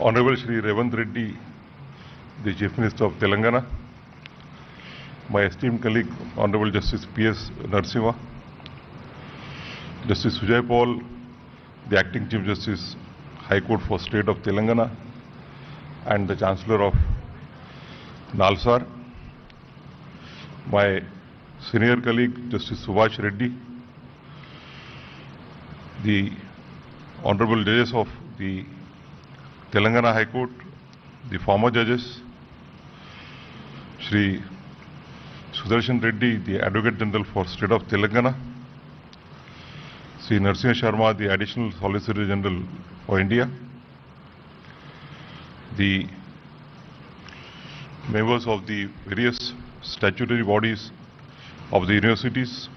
Honorable Shri Revant Reddy, the Chief Minister of Telangana, my esteemed colleague Honorable Justice P.S. Narasimha, Justice Sujay Paul, the Acting Chief Justice, High Court for State of Telangana, and the Chancellor of Nalsar, my senior colleague Justice Subhash Reddy, the Honorable Judges of the Telangana High Court, the former judges, Shri Sudarshan Reddy, the Advocate General for State of Telangana, Shri Narasimha Sharma, the Additional Solicitor General for India, the members of the various statutory bodies of the universities,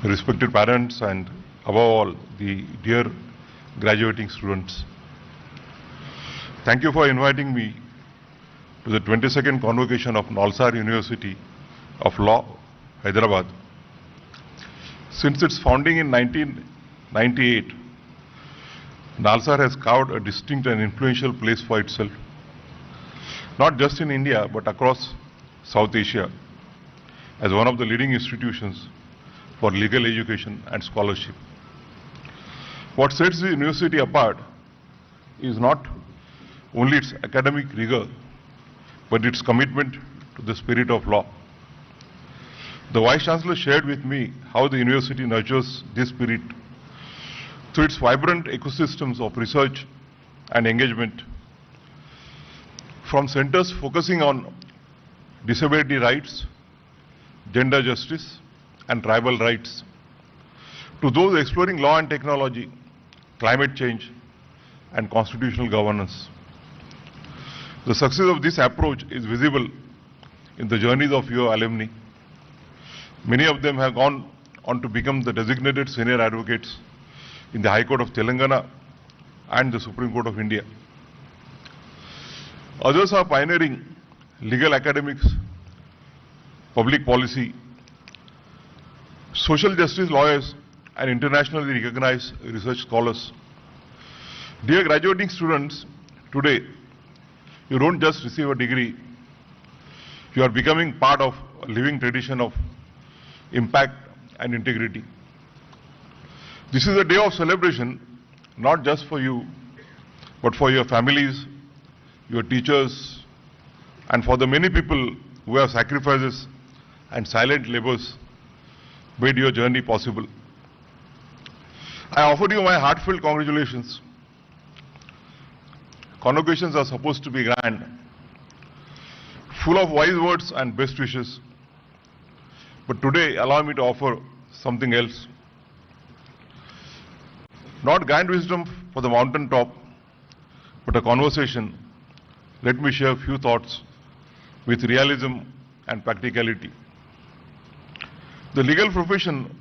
respected parents, and above all, the dear graduating students. Thank you for inviting me to the 22nd convocation of Nalsar University of Law, Hyderabad. Since its founding in 1998, Nalsar has carved a distinct and influential place for itself, not just in India but across South Asia, as one of the leading institutions for legal education and scholarship. What sets the university apart is not only its academic rigor, but its commitment to the spirit of law. The Vice Chancellor shared with me how the university nurtures this spirit through its vibrant ecosystems of research and engagement, from centers focusing on disability rights, gender justice, and tribal rights, to those exploring law and technology, climate change, and constitutional governance. The success of this approach is visible in the journeys of your alumni. Many of them have gone on to become the designated senior advocates in the High Court of Telangana and the Supreme Court of India. Others are pioneering legal academics, public policy, social justice lawyers, and internationally recognized research scholars. Dear graduating students, today you don't just receive a degree, you are becoming part of a living tradition of impact and integrity. This is a day of celebration, not just for you, but for your families, your teachers, and for the many people who have sacrifices and silent labors made your journey possible. I offer you my heartfelt congratulations. Convocations are supposed to be grand, full of wise words and best wishes. But today, allow me to offer something else. Not grand wisdom for the mountaintop, but a conversation. Let me share a few thoughts with realism and practicality. The legal profession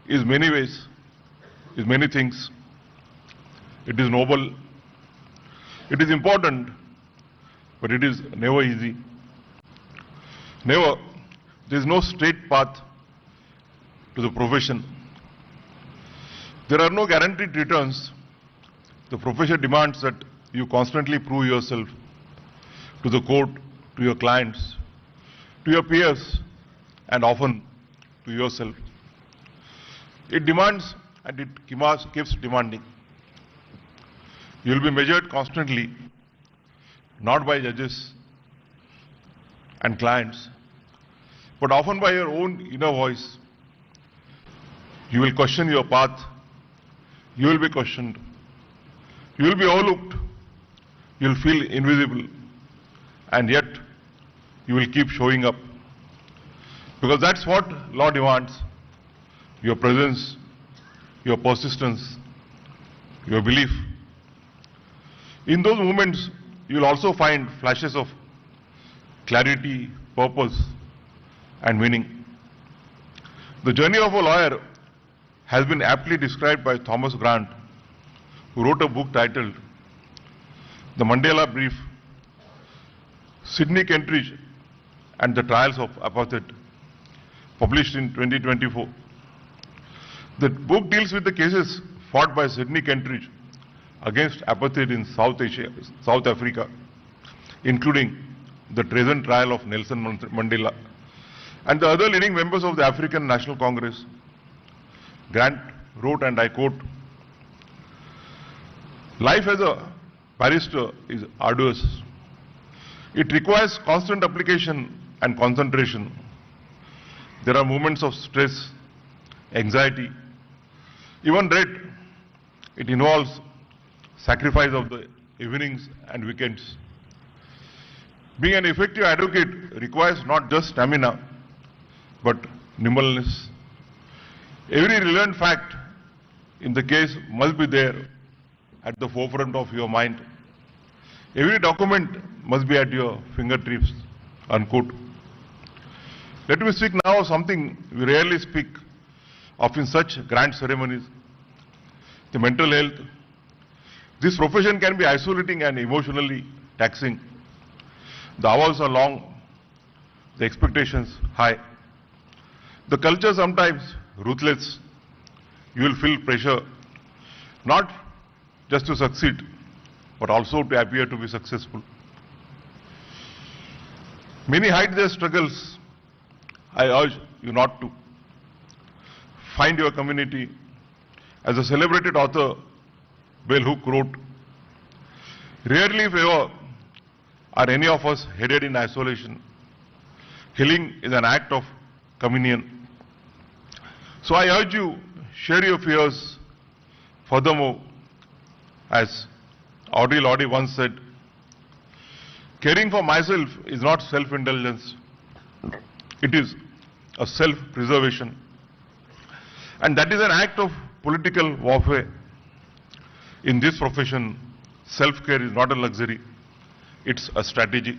is many ways, is many things. It is noble, it is important, but it is never easy. Never. There is no straight path to the profession. There are no guaranteed returns. The profession demands that you constantly prove yourself to the court, to your clients, to your peers, and often to yourself. It demands and it keeps demanding. You will be measured constantly, not by judges and clients, but often by your own inner voice. You will question your path. You will be questioned. You will be overlooked. You will feel invisible. And yet, you will keep showing up. Because that's what law demands. Your presence, your persistence, your belief. In those moments, you will also find flashes of clarity, purpose, and meaning. The journey of a lawyer has been aptly described by Thomas Grant, who wrote a book titled The Mandela Brief, Sidney Kentridge and the Trials of Apartheid, published in 2024. The book deals with the cases fought by Sidney Kentridge against apartheid in South Asia, South Africa, including the treason trial of Nelson Mandela and the other leading members of the African National Congress. Grant wrote, and I quote, "Life as a barrister is arduous. It requires constant application and concentration. There are moments of stress, anxiety, even dread. It involves sacrifice of the evenings and weekends. Being an effective advocate requires not just stamina, but nimbleness. Every relevant fact in the case must be there at the forefront of your mind. Every document must be at your fingertips," unquote. Let me speak now of something we rarely speak of in such grand ceremonies: the mental health. This profession can be isolating and emotionally taxing. The hours are long, the expectations high. The culture sometimes ruthless. You will feel pressure not just to succeed, but also to appear to be successful. Many hide their struggles. I urge you not to. Find your community. As a celebrated author, Bell Hook wrote, "Rarely, if ever, are any of us headed in isolation. Healing is an act of communion." So I urge you, share your fears. Furthermore, as Audre Lorde once said, "Caring for myself is not self-indulgence. It is a self-preservation. And that is an act of political warfare. In this profession, self-care is not a luxury. It's a strategy."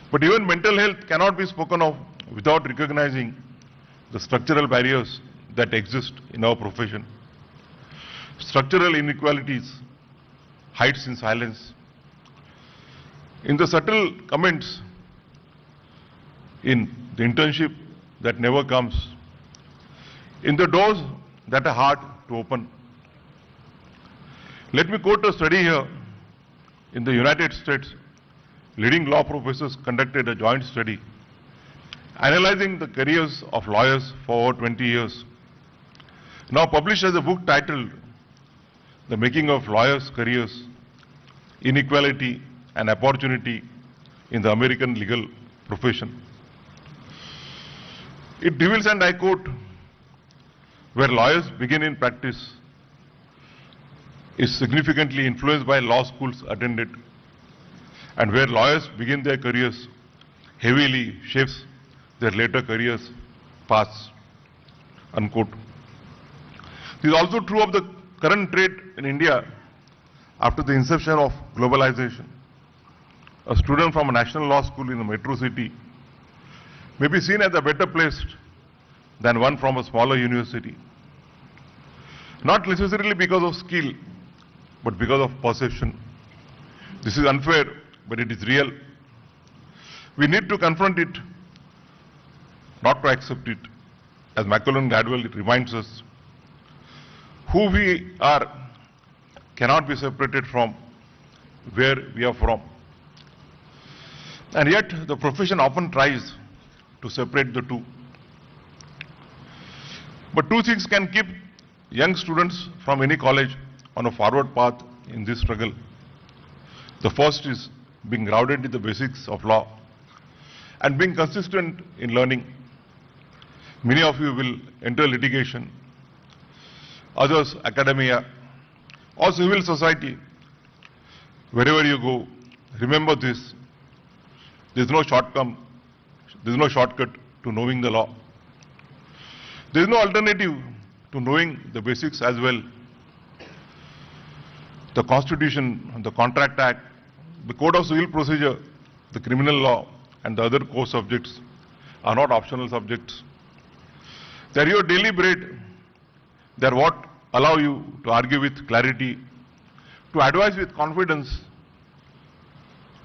But even mental health cannot be spoken of without recognizing the structural barriers that exist in our profession. Structural inequalities hides in silence. In the subtle comments, in the internship that never comes, in the doors that are hard to open. Let me quote a study here. In the United States, leading law professors conducted a joint study analyzing the careers of lawyers for over 20 years. Now published as a book titled "The Making of Lawyers' Careers, Inequality and Opportunity in the American Legal Profession." It reveals, and I quote, "Where lawyers begin in practice is significantly influenced by law schools attended, and where lawyers begin their careers heavily shapes their later careers paths," unquote. This is also true of the current trend in India after the inception of globalization. A student from a national law school in a metro city may be seen as a better placed than one from a smaller university. Not necessarily because of skill, but because of perception. This is unfair, but it is real. We need to confront it, not to accept it. As Malcolm Gladwell reminds us, who we are cannot be separated from where we are from. And yet the profession often tries to separate the two. But two things can keep young students from any college on a forward path in this struggle. The first is being grounded in the basics of law and being consistent in learning. Many of you will enter litigation, others academia or civil society. Wherever you go, remember this: there is no shortcut to knowing the law. There is no alternative to knowing the basics as well. The Constitution, the Contract Act, the Code of Civil Procedure, the criminal law and the other core subjects are not optional subjects. They are your daily bread. They are what allow you to argue with clarity, to advise with confidence,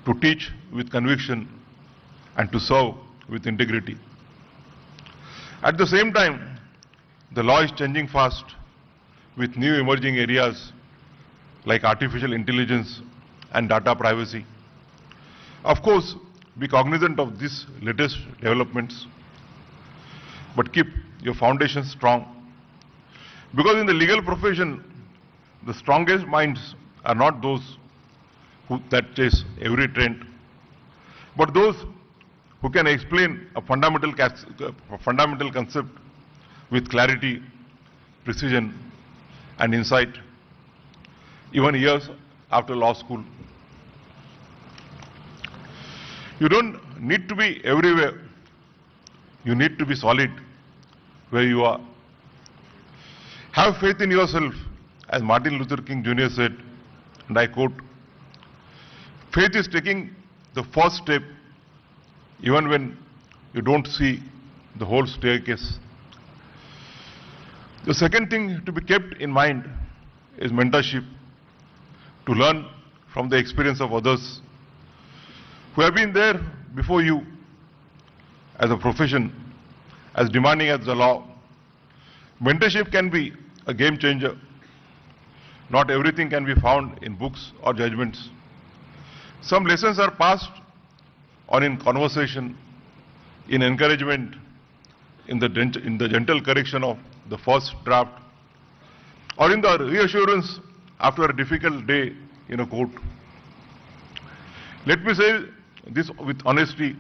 to teach with conviction, and to serve with integrity. At the same time, the law is changing fast with new emerging areas like artificial intelligence and data privacy. Of course, be cognizant of these latest developments, but keep your foundation strong. Because in the legal profession, the strongest minds are not those that chase every trend, but those who can explain a fundamental concept with clarity, precision, and insight, even years after law school. You don't need to be everywhere. You need to be solid where you are. Have faith in yourself, as Martin Luther King Jr. said, and I quote, "Faith is taking the first step even when you don't see the whole staircase." The second thing to be kept in mind is mentorship, to learn from the experience of others who have been there before you as a profession, as demanding as the law. Mentorship can be a game changer. Not everything can be found in books or judgments. Some lessons are passed on in conversation, in encouragement, in the gentle correction of the first draft, or in the reassurance after a difficult day in a court. Let me say this with honesty.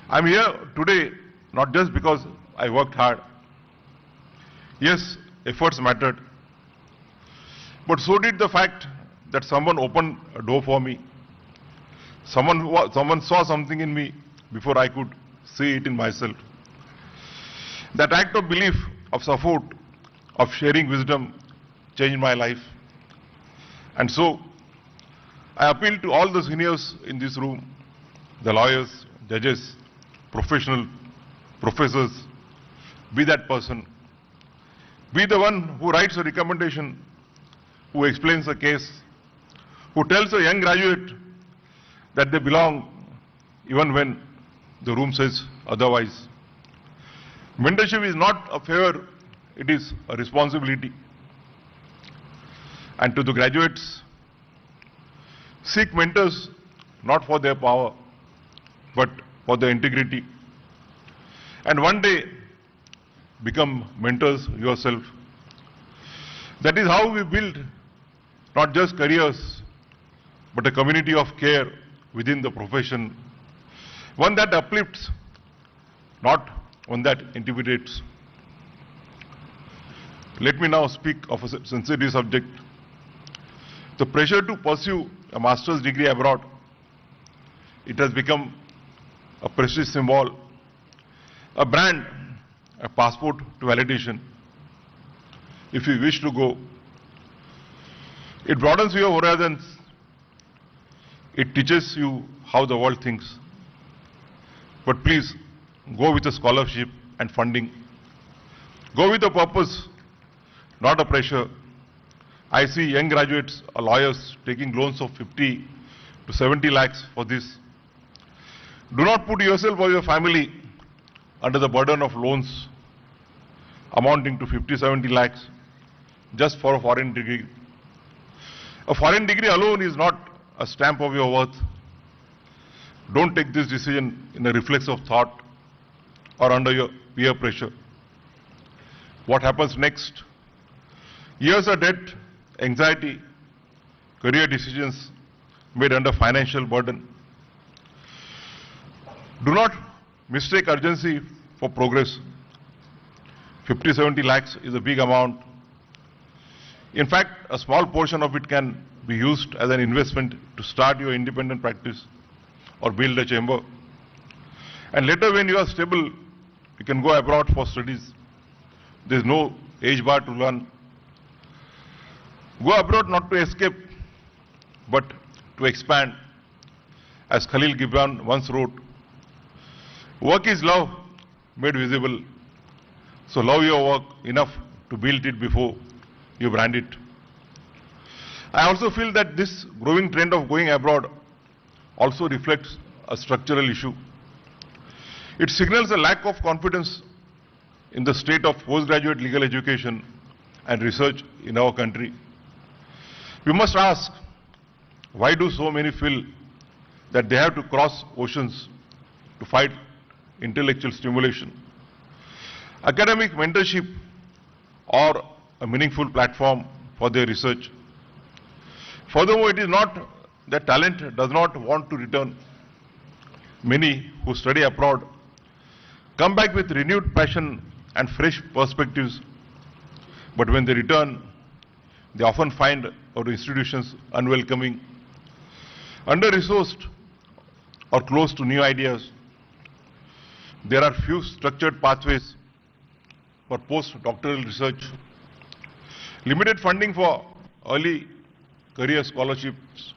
I'm here today not just because I worked hard. Yes, efforts mattered, but so did the fact that someone opened a door for me. Someone saw something in me before I could see it in myself. That act of belief, of support, of sharing wisdom changed my life. And so, I appeal to all the seniors in this room, the lawyers, judges, professionals, professors, be that person. Be the one who writes a recommendation, who explains a case, who tells a young graduate that they belong even when the room says otherwise. Mentorship is not a favor, it is a responsibility. And to the graduates, seek mentors not for their power, but for their integrity. And one day, become mentors yourself. That is how we build not just careers, but a community of care within the profession. One that uplifts, not one that intimidates. Let me now speak of a sensitive subject. The pressure to pursue a master's degree abroad. It has become a prestige symbol, a brand, a passport to validation. If you wish to go, it broadens your horizons. It teaches you how the world thinks. But please, go with a scholarship and funding. Go with a purpose, not a pressure. I see young graduates or lawyers taking loans of 50 to 70 lakhs for this. Do not put yourself or your family under the burden of loans amounting to 50-70 lakhs just for a foreign degree. A foreign degree alone is not a stamp of your worth. Don't take this decision in a reflex of thought or under your peer pressure. What happens next? Years of debt, anxiety, career decisions made under financial burden. Do not mistake urgency for progress. 50-70 lakhs is a big amount. In fact, a small portion of it can be used as an investment to start your independent practice or build a chamber. And later, when you are stable, you can go abroad for studies. There is no age bar to learn. Go abroad not to escape, but to expand. As Khalil Gibran once wrote, work is love made visible. So love your work enough to build it before you brand it. I also feel that this growing trend of going abroad also reflects a structural issue. It signals a lack of confidence in the state of postgraduate legal education and research in our country. We must ask, why do so many feel that they have to cross oceans to fight intellectual stimulation? Academic mentorship or a meaningful platform for their research. Furthermore, it is not that talent does not want to return. Many who study abroad come back with renewed passion and fresh perspectives, but when they return, they often find our institutions unwelcoming, under-resourced, or close to new ideas. There are few structured pathways for post-doctoral research, limited funding for early career scholarships,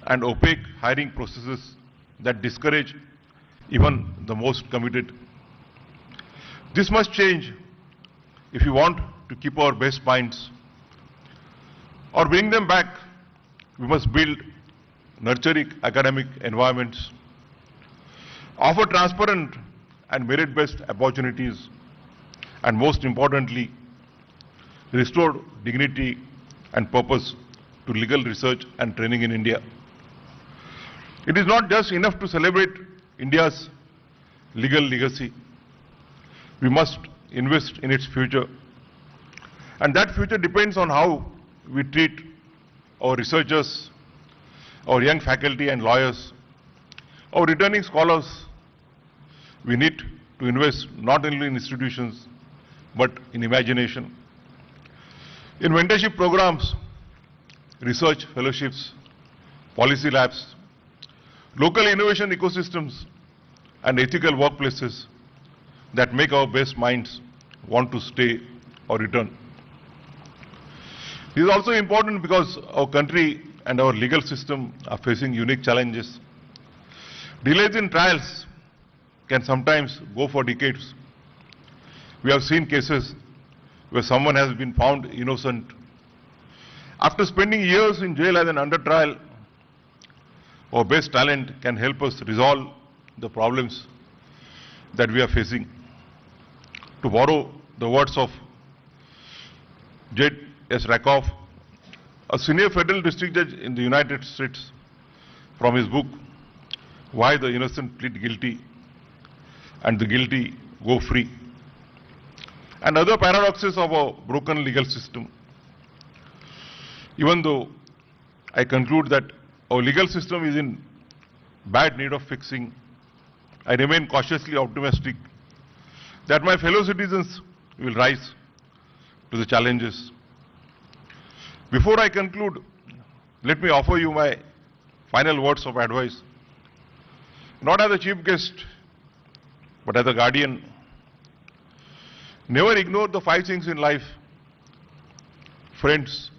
and opaque hiring processes that discourage even the most committed. This must change if we want to keep our best minds or bring them back. We must build nurturing academic environments, offer transparent and merit-based opportunities, and most importantly, restore dignity and purpose to legal research and training in India. It is not just enough to celebrate India's legal legacy. We must invest in its future. And that future depends on how we treat our researchers, our young faculty and lawyers, our returning scholars. We need to invest not only in institutions, but in imagination. In mentorship programs, research fellowships, policy labs, local innovation ecosystems, and ethical workplaces that make our best minds want to stay or return. This is also important because our country and our legal system are facing unique challenges. Delays in trials can sometimes go for decades. We have seen cases where someone has been found innocent after spending years in jail as an under trial. Our best talent can help us resolve the problems that we are facing. To borrow the words of J.S. Rakoff, a senior federal district judge in the United States, from his book, Why the Innocent Plead Guilty and the Guilty Go Free, and other paradoxes of our broken legal system. Even though I conclude that our legal system is in bad need of fixing, I remain cautiously optimistic that my fellow citizens will rise to the challenges. Before I conclude, let me offer you my final words of advice, not as a chief guest, but as a guardian. Never ignore the 5 things in life: friends,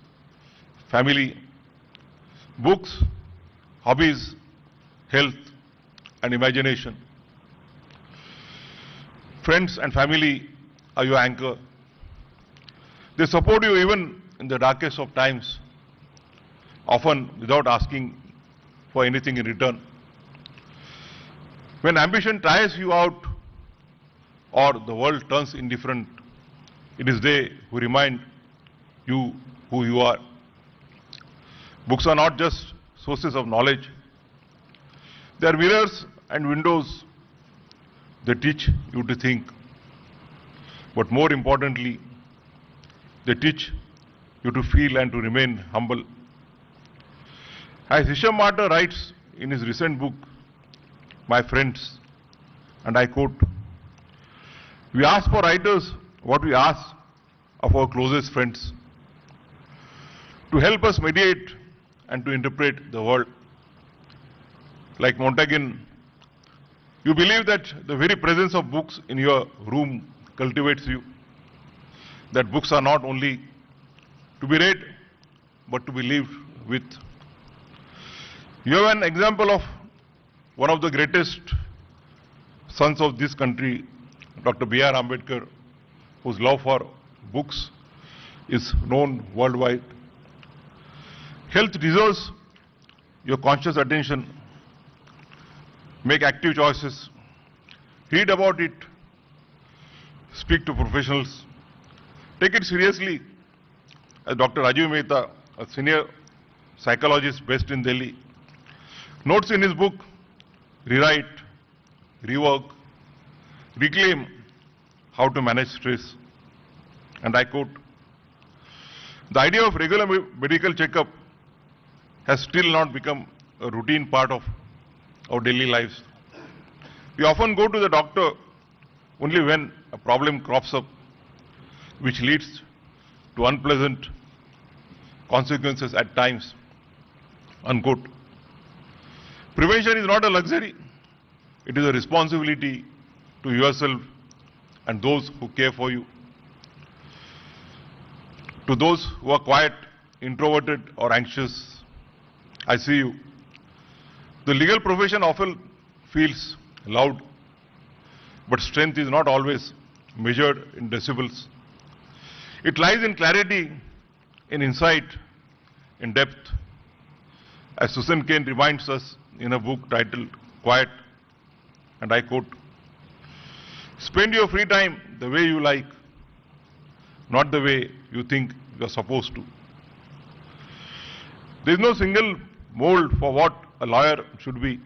family, books, hobbies, health, and imagination. Friends and family are your anchor. They support you even in the darkest of times, often without asking for anything in return. When ambition tires you out or the world turns indifferent, it is they who remind you who you are. Books are not just sources of knowledge. They are mirrors and windows. They teach you to think. But more importantly, they teach you to feel and to remain humble. As Hisham Martyr writes in his recent book, My Friends, and I quote, "We ask for writers what we ask of our closest friends, to help us mediate and to interpret the world." Like Montaigne, you believe that the very presence of books in your room cultivates you, that books are not only to be read, but to be lived with. You have an example of one of the greatest sons of this country, Dr. B.R. Ambedkar, whose love for books is known worldwide. Health deserves your conscious attention. Make active choices. Read about it. Speak to professionals. Take it seriously. As Dr. Rajiv Mehta, a senior psychologist based in Delhi, notes in his book, Rewrite, Rework, Reclaim How to Manage Stress. And I quote, the idea of regular medical checkup has still not become a routine part of our daily lives. We often go to the doctor only when a problem crops up, which leads to unpleasant consequences at times. Unquote. Prevention is not a luxury. It is a responsibility to yourself and those who care for you. To those who are quiet, introverted or anxious, I see you. The legal profession often feels loud, but strength is not always measured in decibels. It lies in clarity, in insight, in depth. As Susan Cain reminds us in a book titled Quiet, and I quote, spend your free time the way you like, not the way you think you are supposed to. There is no single mold for what a lawyer should be.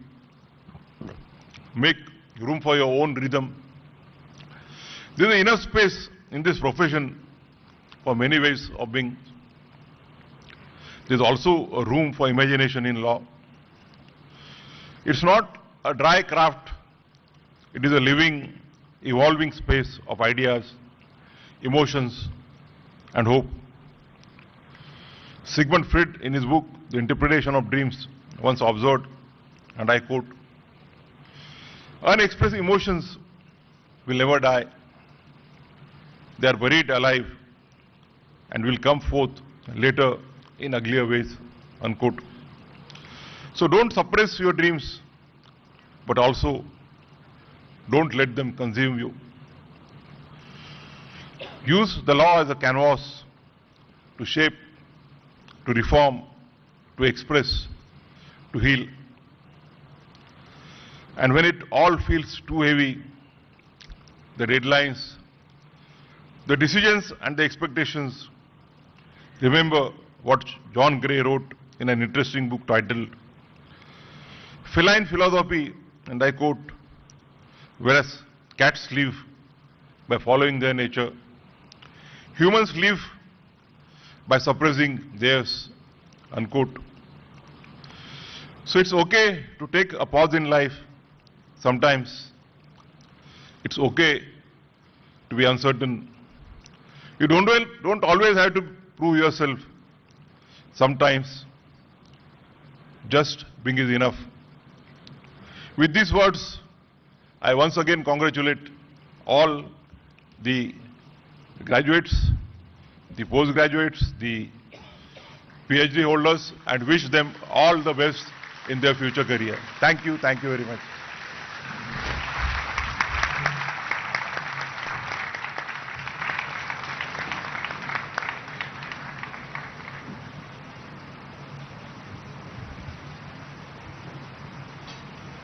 Make room for your own rhythm. There is enough space in this profession for many ways of being. There is also a room for imagination in law. It's not a dry craft. It is a living, evolving space of ideas, emotions, and hope. Sigmund Freud, in his book, The Interpretation of Dreams, once observed, and I quote, unexpressed emotions will never die. They are buried alive and will come forth later in uglier ways, unquote. So don't suppress your dreams, but also don't let them consume you. Use the law as a canvas to shape, to reform, to express, to heal. And when it all feels too heavy, the deadlines, the decisions and the expectations, remember what John Gray wrote in an interesting book titled Feline Philosophy, and I quote, whereas cats live by following their nature, humans live by suppressing theirs, unquote. So it's okay to take a pause in life. Sometimes it's okay to be uncertain. You don't always have to prove yourself. Sometimes just being is enough. With these words, I once again congratulate all the graduates, the postgraduates, the PhD holders, and wish them all the best in their future career. Thank you very much.